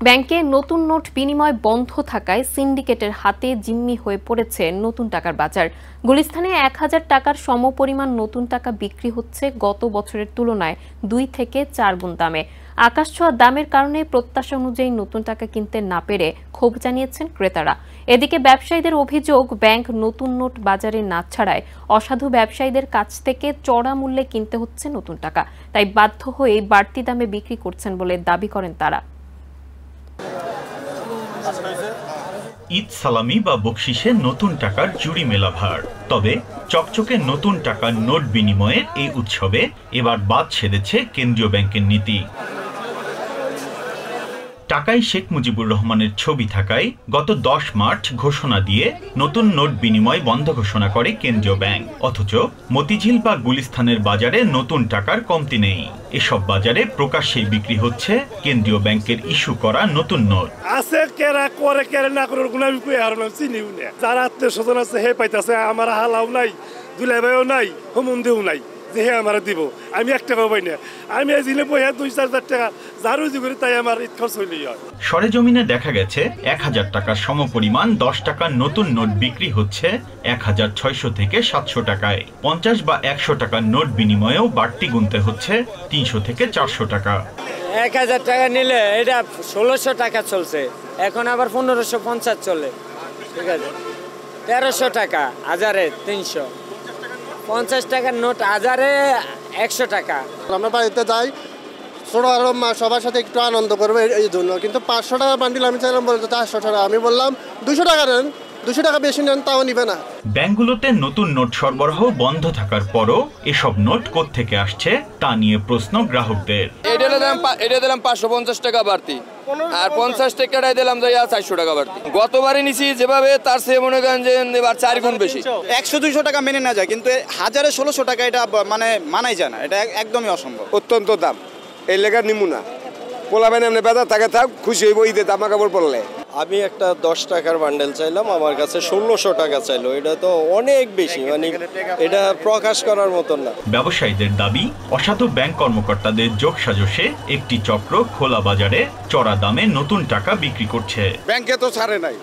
ব্যাংকে নতুন নোট বিনিময় বন্ধ থাকায় সিন্ডিকেটের হাতে জিম্মি হয়ে পড়েছে নতুন টাকার বাজার। গুলিস্তানে ১,০০০ টাকার সমপরিমাণ নতুন টাকা বিক্রি হচ্ছে গত বছরের তুলনায় ২ থেকে ৪ গুণ দামে। আকাশছোঁয়া দামের কারণে প্রত্যাশা অনুযায়ী নতুন টাকা কিনতে না পেরে ক্ষোভ জানিয়েছেন ক্রেতারা। এদিকে ব্যবসায়ীদের অভিযোগ, ব্যাংক নতুন নোট বাজারে না ছাড়ায় অসাধু ব্যবসায়ীদের কাছ থেকে চড়া মূল্যে কিনতে হচ্ছে নতুন টাকা, তাই বাধ্য হয়ে বাড়তি দামে বিক্রি করছেন বলে দাবি করেন তারা। ঈদ সালামি বা বকশিসে নতুন টাকার জুড়ি মেলা ভার। তবে চকচকে নতুন টাকার নোট বিনিময়ের এই উৎসবে এবার বাদ সেধেছে কেন্দ্রীয় ব্যাংকের নীতি। টাকায় শেখ মুজিবুর রহমানের ছবি থাকায় গত ১০ মার্চ ঘোষণা দিয়ে নতুন নোট বিনিময় বন্ধ ঘোষণা করে কেন্দ্রীয় ব্যাংক। অথচ মতিঝিল বা গুলিস্তানের বাজারে নতুন টাকার কমতি নেই। এসব বাজারে প্রকাশ্যেই বিক্রি হচ্ছে কেন্দ্রীয় ব্যাংকের ইস্যু করা নতুন নোট। আছে কেরা করে কেরা না করে কোনো আমি কই আর না চিনিও না। যারা আত্মীয়-স্বজন আছে হে পাইতাছে, আমার হালাও নাই, দুলাই ভাইও নাই, হুমুন্দিও নাই যে হে আমার দিব। আমি ১ টাকাও পাই না। আমি এই জিনে বইয়া ২-৪ টাকা যারু জি করি তাই আমার ঈদ খরচ হইলেই হয়। সরেজমিনে দেখা গেছে ১,০০০ টাকার সমপরিমাণ ১০ টাকার নতুন নোট বিক্রি হচ্ছে ১,৬০০ থেকে ৭০০ টাকায়। ৫০ বা ১০০ টাকার নোট বিনিময়েও বাড়তি গুনতে হচ্ছে ৩০০ থেকে ৪০০ টাকা। ১,০০০ টাকা নিলে এটা ১৬০০ টাকা চলছে, এখন আবার ১৫৫০ চলে। ঠিক আছে, ১৩০০ টাকা হাজারে ৩০০, ৫০ টাকার নোট হাজারে ১০০ টাকা। আমরা বাড়িতে যাই ছোটো আরো সবার সাথে একটু আনন্দ করবো এই জন্য, কিন্তু ৫০০ টাকা বান্ডিল আমি চাইলাম বলতে ৪০০ টাকা। আমি বললাম ২০০ টাকা নেন, ২০০ টাকা বেশি নেন তাও নিবে না। ব্যাংকগুলোতে নতুন নোট সরবরাহ বন্ধ থাকার পরও এসব নোট কোত্থেকে আসছে তা নিয়ে প্রশ্ন গ্রাহকদের। এটা দিলাম ৫৫০ টাকা বাড়তি, আর ৫০ টাকাটাই দিলাম ৪০০ টাকা বাড়তি। গতবারে নিছি যেভাবে, তার চেয়ে মনে করেন যে এবার ৪ গুণ বেশি। ১০০-২০০ টাকা মেনে না যায়, কিন্তু হাজারে ১৬০০ টাকা এটা মানে মানাই যায় না, এটা একদমই অসম্ভব। অত্যন্ত দাম, এই লেখা নিমু না। পোলাবেন এমনি বেদা থাকে, থাক খুশি হইব ঈদে জামা কাপড় পরলে। আমি একটা ১০ টাকার বান্ডেল চাইলাম, আমার কাছে ১৬০০ টাকা চাইলো। এটা তো অনেক বেশি, মানে এটা প্রকাশ করার মতন না। ব্যবসায়ীদের দাবি, অসাধু ব্যাংক কর্মকর্তাদের যোগসাজশে একটি চক্র খোলা বাজারে চড়া দামে নতুন টাকা বিক্রি করছে। ব্যাংকে তো ছাড়ে নাই,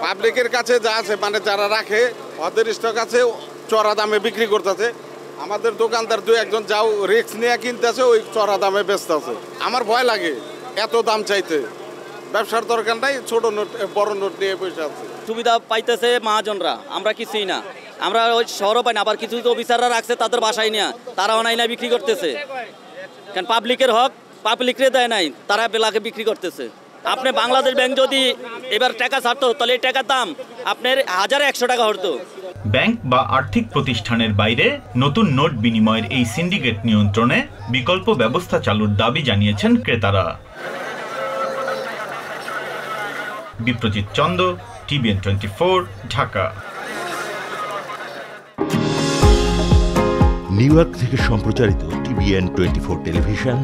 পাবলিকের কাছে যা আছে, মানে যারা রাখে ওদের স্টক আছে, চড়া দামে বিক্রি করতেছে। আমাদের দোকানদার ২-১ জন যাও রিস্ক নিয়ে কিনতেছে, ওই চড়া দামে বেচতেছে। আমার ভয় লাগে এত দাম চাইতে। ব্যবসার দরকার নাই, ছোট নোট বড় নোট নিয়ে বসে আছে। সুবিধা পাইতেছে মহাজনরা, আমরা কিছুই না। আমরা ওই শহরও পাই না, আবার কিছু অফিসাররা রাখছে তাদের বাসায় নিয়ে, তারাও নাই না বিক্রি করতেছে। কারণ পাবলিকের হক পাবলিকরে দেয় নাই, তারা বেলাকে বিক্রি করতেছে। আপনি বাংলাদেশ ব্যাংক যদি এবার টাকা ছাড়তো, তাহলে এই টাকার দাম আপনার ১,১০০ টাকা হতো। ব্যাংক বা আর্থিক প্রতিষ্ঠানের বাইরে নতুন নোট বিনিময়ের এই সিন্ডিকেট নিয়ন্ত্রণে বিকল্প ব্যবস্থা চালুর দাবি জানিয়েছেন ক্রেতারা। Biprojit Chanda, TVN 24, Dhaka. New York থেকে সম্প্রচারিত TVN 24 টেলিভিশন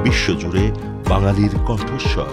বিশ্বজুড়ে বাঙালির কণ্ঠস্বর।